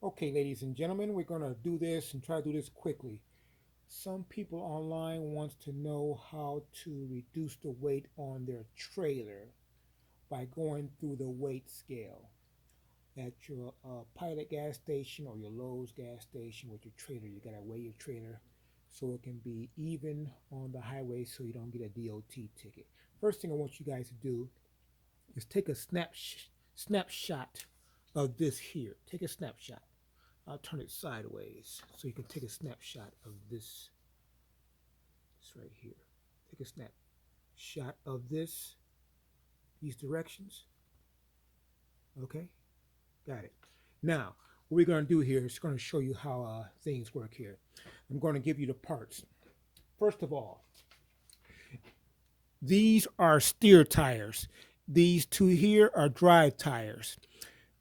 Okay, ladies and gentlemen, we're going to do this and try to do this quickly. Some people online wants to know how to reduce the weight on their trailer by going through the weight scale at your Pilot gas station or your Lowe's gas station with your trailer. You got to weigh your trailer so it can be even on the highway so you don't get a DOT ticket. First thing I want you guys to do is take a snapshot of this here. Take a snapshot. I'll turn it sideways so you can take a snapshot of this right here. Take a snapshot of these directions. Okay, got it. Now, what we're going to do here is going to show you how things work here. I'm going to give you the parts. First of all, these are steer tires. These two here are drive tires.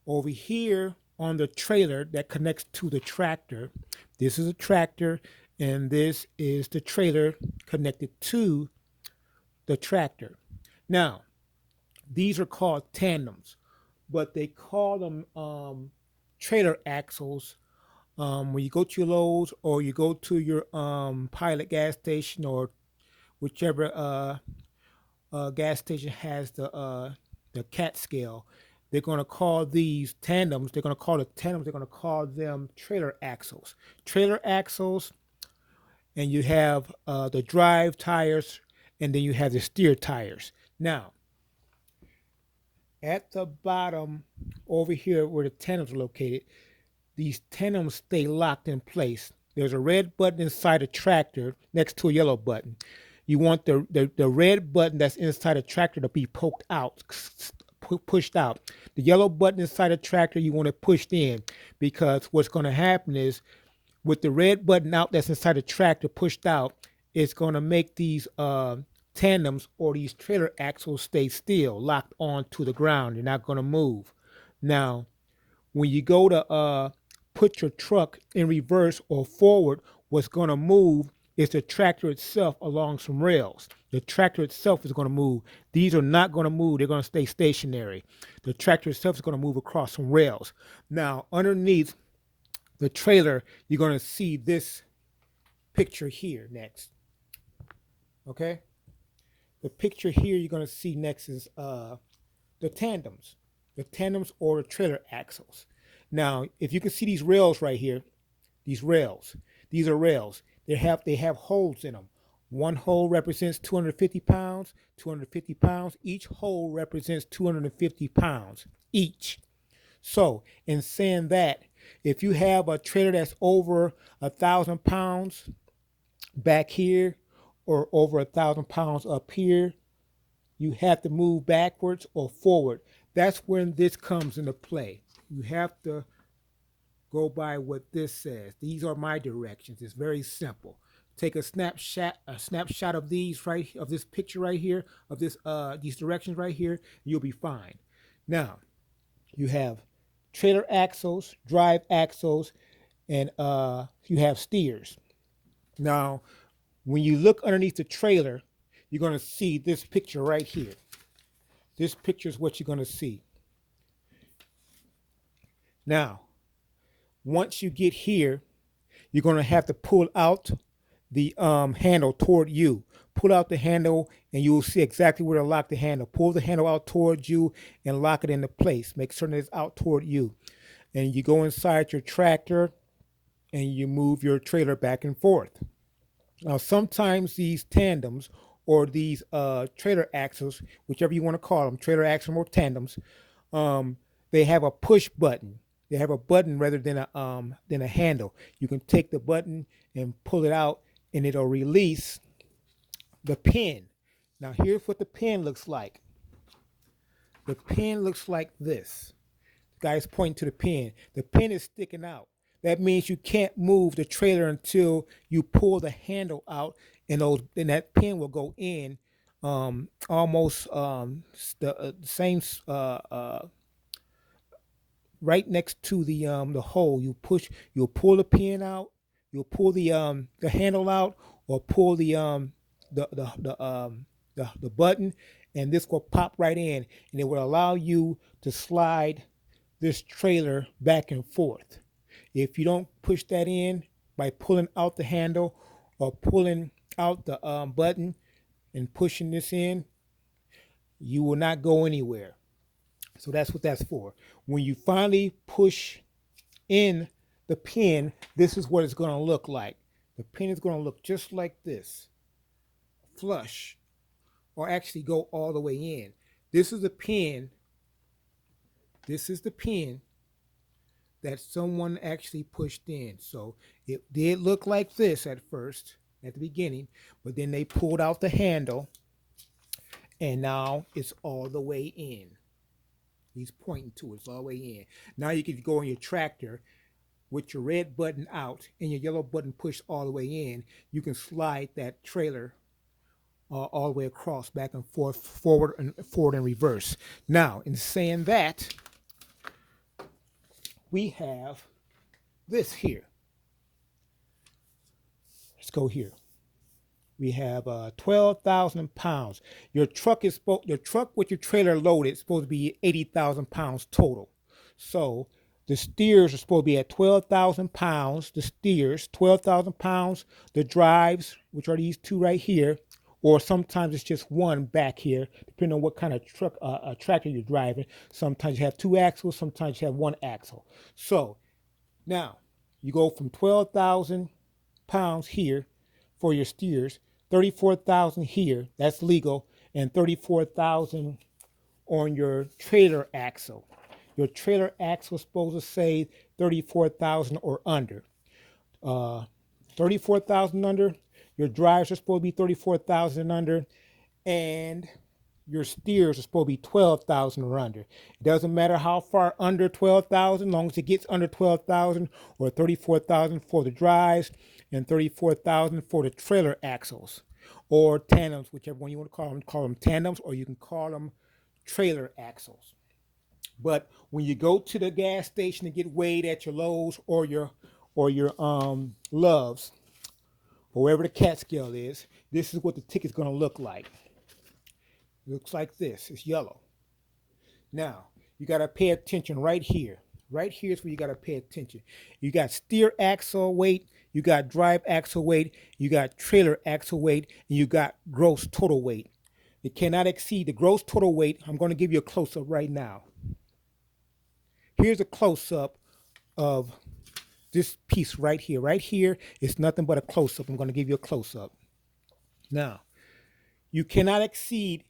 Over here on the trailer that connects to the tractor, this is a tractor and this is the trailer connected to the tractor. Now, these are called tandems, but they call them trailer axles. When you go to your Lowe's or you go to your Pilot gas station or whichever gas station has the cat scale, they're going to call these tandems. They're going to call the tandems. They're going to call them trailer axles. Trailer axles, and you have the drive tires, and then you have the steer tires. Now, at the bottom over here where the tandems are located, these tandems stay locked in place. There's a red button inside the tractor next to a yellow button. You want the red button that's inside the tractor to be poked out, pushed out. The yellow button inside the tractor, you want it pushed in, because what's going to happen is with the red button out that's inside the tractor pushed out, it's going to make these tandems or these trailer axles stay still, locked onto the ground. They're not going to move. Now, when you go to put your truck in reverse or forward, what's going to move is the tractor itself along some rails. The tractor itself is going to move. These are not going to move. They're going to stay stationary. The tractor itself is going to move across some rails. Now, underneath the trailer, you're going to see this picture here next. Okay? The picture here you're going to see next is the tandems. The tandems or the trailer axles. Now, if you can see these rails right here, these are rails. They have holes in them. One hole represents 250 pounds, 250 pounds. Each hole represents 250 pounds each. So, in saying that, if you have a trailer that's over 1,000 pounds back here or over 1,000 pounds up here, you have to move backwards or forward. That's when this comes into play. You have to go by what this says. These are my directions. It's very simple. Take a snapshot of this picture right here, of these directions right here, and you'll be fine. Now, you have trailer axles, drive axles, and you have steers. Now, when you look underneath the trailer, you're going to see this picture right here. This picture is what you're going to see. Now, once you get here, you're going to have to pull out the handle toward you. Pull out the handle and you will see exactly where to lock the handle. Pull the handle out towards you and lock it into place. Make certain it's out toward you. And you go inside your tractor and you move your trailer back and forth. Now, sometimes these tandems or these trailer axles, whichever you want to call them, trailer axles or tandems, they have a push button. They have a button rather than a handle. You can take the button and pull it out, and it'll release the pin. Now, here's what the pin looks like. The pin looks like this. The guy's pointing to the pin. The pin is sticking out. That means you can't move the trailer until you pull the handle out, and that pin will go in almost the same right next to the hole. You'll pull the pin out, you'll pull the handle out, or pull the button, and this will pop right in, and it will allow you to slide this trailer back and forth. If you don't push that in by pulling out the handle or pulling out the button and pushing this in, you will not go anywhere. So that's what that's for. When you finally push in the pin, this is what it's going to look like. The pin is going to look just like this, flush, or actually go all the way in. This is the pin. This is the pin that someone actually pushed in. So it did look like this at first, at the beginning, but then they pulled out the handle, and now it's all the way in. He's pointing to it, it's all the way in. Now you can go on your tractor with your red button out and your yellow button pushed all the way in. You can slide that trailer all the way across, back and forth, forward and reverse. Now, in saying that, we have this here. Let's go here. We have 12,000 pounds. Your truck with your trailer loaded is supposed to be 80,000 pounds total. So the steers are supposed to be at 12,000 pounds. The steers, 12,000 pounds. The drives, which are these two right here, or sometimes it's just one back here, depending on what kind of tractor you're driving. Sometimes you have two axles, sometimes you have one axle. So now you go from 12,000 pounds here for your steers, 34,000 here, that's legal, and 34,000 on your trailer axle. Your trailer axle is supposed to say 34,000 or under. 34,000 under. Your drives are supposed to be 34,000 under, and your steers are supposed to be 12,000 or under. It doesn't matter how far under 12,000, as long as it gets under 12,000, or 34,000 for the drives and 34,000 for the trailer axles or tandems, whichever one you want to call them. Call them tandems, or you can call them trailer axles. But when you go to the gas station to get weighed at your Lowe's or your Loves, or wherever the cat scale is, this is what the ticket's going to look like. It looks like this. It's yellow. Now, you got to pay attention right here. Right here is where you got to pay attention. You got steer axle weight, you got drive axle weight, you got trailer axle weight, and you got gross total weight. It cannot exceed the gross total weight. I'm going to give you a close-up right now. Here's a close-up of this piece right here. Right here is nothing but a close-up. I'm going to give you a close-up. Now, you cannot exceed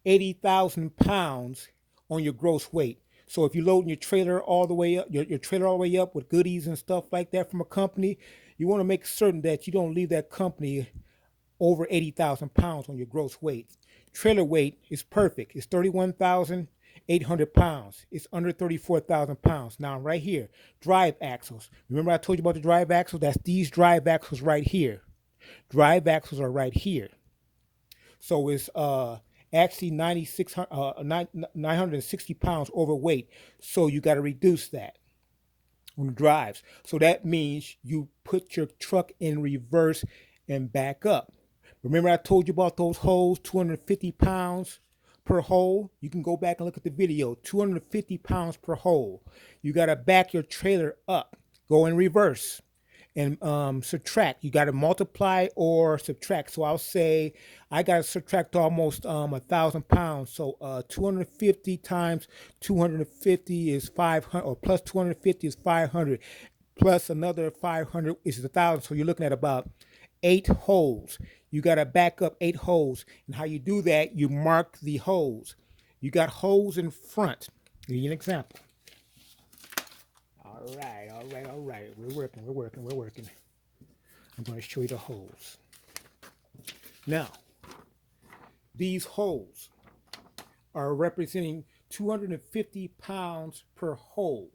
80,000 pounds on your gross weight. So if you're loading your trailer all the way up, your trailer all the way up with goodies and stuff like that from a company, you want to make certain that you don't leave that company over 80,000 pounds on your gross weight. Trailer weight is perfect. It's 31,800 pounds. It's under 34,000 pounds. Now right here, drive axles. Remember I told you about the drive axles? That's these drive axles right here. Drive axles are right here. So it's actually 960 pounds overweight. So you got to reduce that on the drives. So that means you put your truck in reverse and back up. Remember I told you about those holes, 250 pounds per hole? You can go back and look at the video, 250 pounds per hole. You got to back your trailer up, go in reverse, and subtract. You got to multiply or subtract. So I'll say I got to subtract almost 1,000 pounds. So 250 times 250 is 500, or plus 250 is 500, plus another 500 is 1,000. So you're looking at about 8 holes. You got to back up 8 holes. And how you do that, you mark the holes. You got holes in front. I'll give you an example. All right. We're working. I'm going to show you the holes. Now, these holes are representing 250 pounds per hole.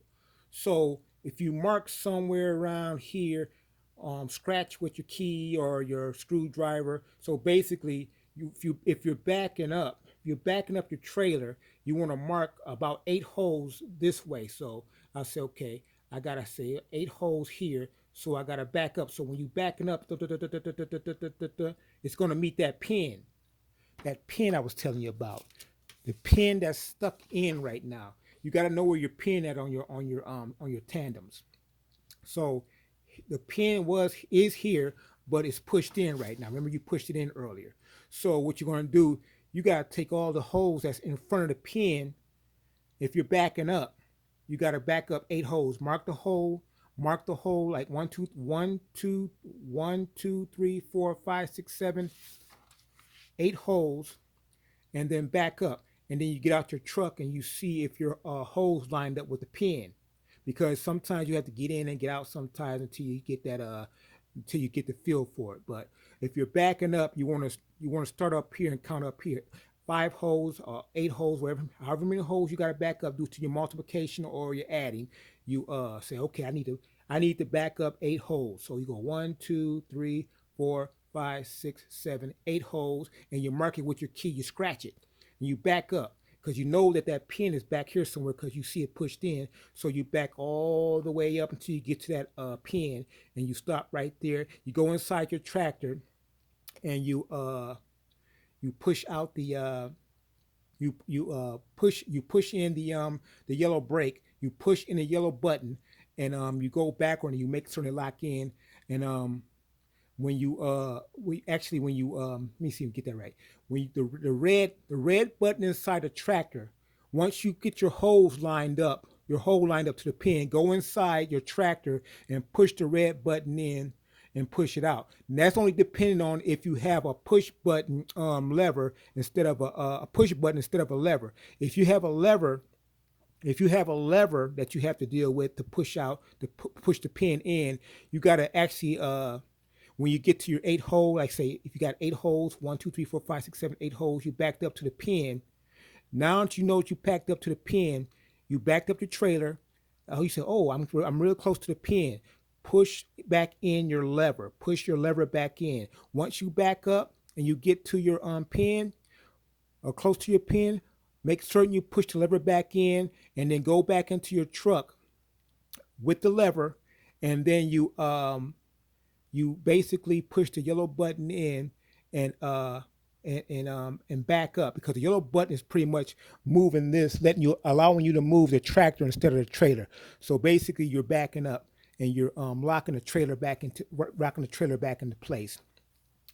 So if you mark somewhere around here, scratch with your key or your screwdriver. So basically, if you're backing up your trailer, you want to mark about 8 holes this way. So I'll say, okay, I gotta say 8 holes here, so I gotta back up. So when you backing up, it's gonna meet that pin I was telling you about, the pin that's stuck in right now. You gotta know where your pin at on your tandems. So the pin is here, but it's pushed in right now. Remember, you pushed it in earlier. So what you're going to do, you got to take all the holes that's in front of the pin. If you're backing up, you got to back up 8 holes. Mark the hole like 8 holes, and then back up. And then you get out your truck and you see if your holes lined up with the pin, because sometimes you have to get in and get out sometimes until you get the feel for it. But if you're backing up, you want to start up here and count up here. 5 holes or 8 holes, whatever, however many holes you got to back up due to your multiplication or your adding. You say, okay, I need to back up 8 holes. So you go 1, 2, 3, 4, 5, 6, 7, 8 holes, and you mark it with your key. You scratch it, and you back up because you know that pin is back here somewhere because you see it pushed in. So you back all the way up until you get to that pin, and you stop right there. You go inside your tractor, and you push out the you push in the yellow brake. You push in the yellow button, and you go backward and you make certain lock in. And when you when you let me see if I get that right. When the red button inside the tractor, once you get your hole lined up to the pin, go inside your tractor and push the red button in and push it out. And that's only depending on if you have a push button lever instead of a push button instead of a lever. If you have a lever, that you have to deal with to push the pin in, you got to actually when you get to your 8 hole, like say if you got 8 holes, 1, 2, 3, 4, 5, 6, 7, 8 holes, you backed up to the pin. Now that you know that you packed up to the pin, you backed up the trailer. You say, "Oh, I'm real close to the pin." Push back in your lever. Push your lever back in. Once you back up and you get to your pin or close to your pin, make certain you push the lever back in, and then go back into your truck with the lever, and then you basically push the yellow button in and and back up, because the yellow button is pretty much moving this, allowing you to move the tractor instead of the trailer. So basically, you're backing up and you're rocking the trailer back into place.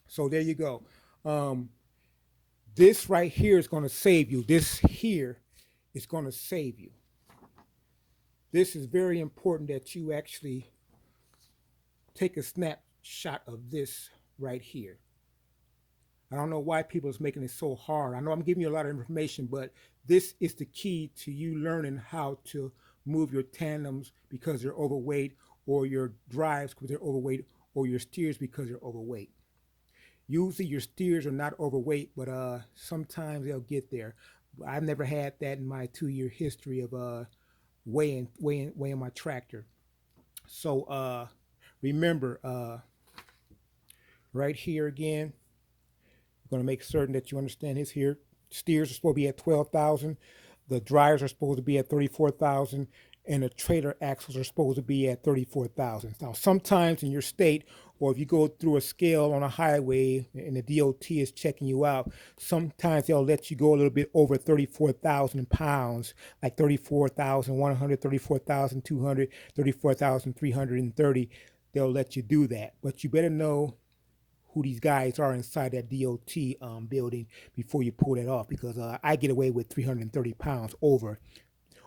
So there you go. Um, this right here is going to save you. This here is going to save you. This is very important that you actually take a snapshot of this right here. I don't know why people is making it so hard. I know I'm giving you a lot of information, but this is the key to you learning how to move your tandems because they're overweight, or your drives because they're overweight, or your steers because they're overweight. Usually your steers are not overweight, but sometimes they'll get there. I've never had that in my 2 year history of weighing my tractor. So remember, right here again, we're going to make certain that you understand this here. Steers are supposed to be at 12,000. The dryers are supposed to be at 34,000. And the trailer axles are supposed to be at 34,000. Now, sometimes in your state, or if you go through a scale on a highway and the DOT is checking you out, sometimes they'll let you go a little bit over 34,000 pounds, like 34,100, 34,200, 34,330. They'll let you do that. But you better know who these guys are inside that DOT building before you pull that off, because I get away with 330 pounds over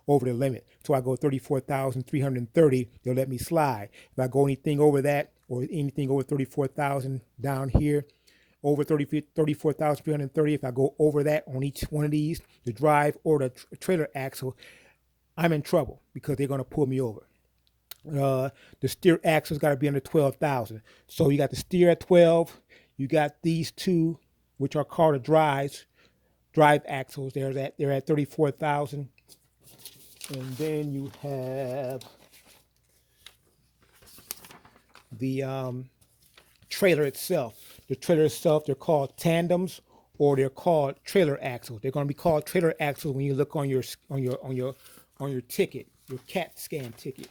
the limit. So I go 34,330, they'll let me slide. If I go anything over that, or anything over 34,000 down here, over 34,330, if I go over that on each one of these, the drive or the trailer axle, I'm in trouble because they're going to pull me over. The steer axle's got to be under 12,000. So you got the steer at 12. You got these two, which are called the drive axles. They're at 34,000. And then you have the trailer itself. The trailer itself, they're called tandems, or they're called trailer axles. They're going to be called trailer axles when you look on your ticket, your CAT scan ticket.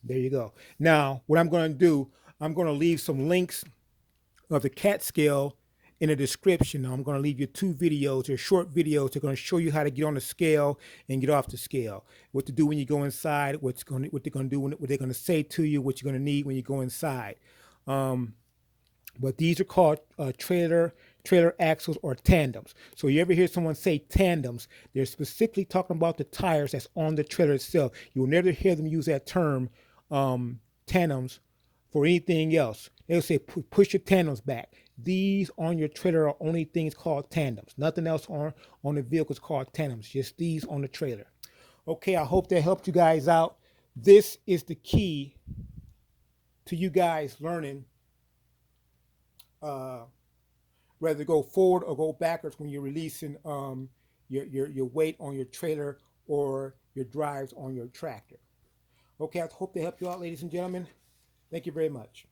There you go. Now, what I'm going to do, I'm going to leave some links of the CAT scale in the description. I'm going to leave you 2 videos. They're short videos. They're going to show you how to get on the scale and get off the scale. What to do when you go inside. What they're going to do. What they're going to say to you. What you're going to need when you go inside. But these are called trailer axles or tandems. So you ever hear someone say tandems, they're specifically talking about the tires that's on the trailer itself. You'll never hear them use that term tandems for anything else. They'll say push your tandems back. These on your trailer are only things called tandems. Nothing else on the vehicle is called tandems. Just these on the trailer. Okay, I hope that helped you guys out. This is the key to you guys learning whether to go forward or go backwards when you're releasing your weight on your trailer or your drives on your tractor. Okay, I hope they help you out, ladies and gentlemen. Thank you very much.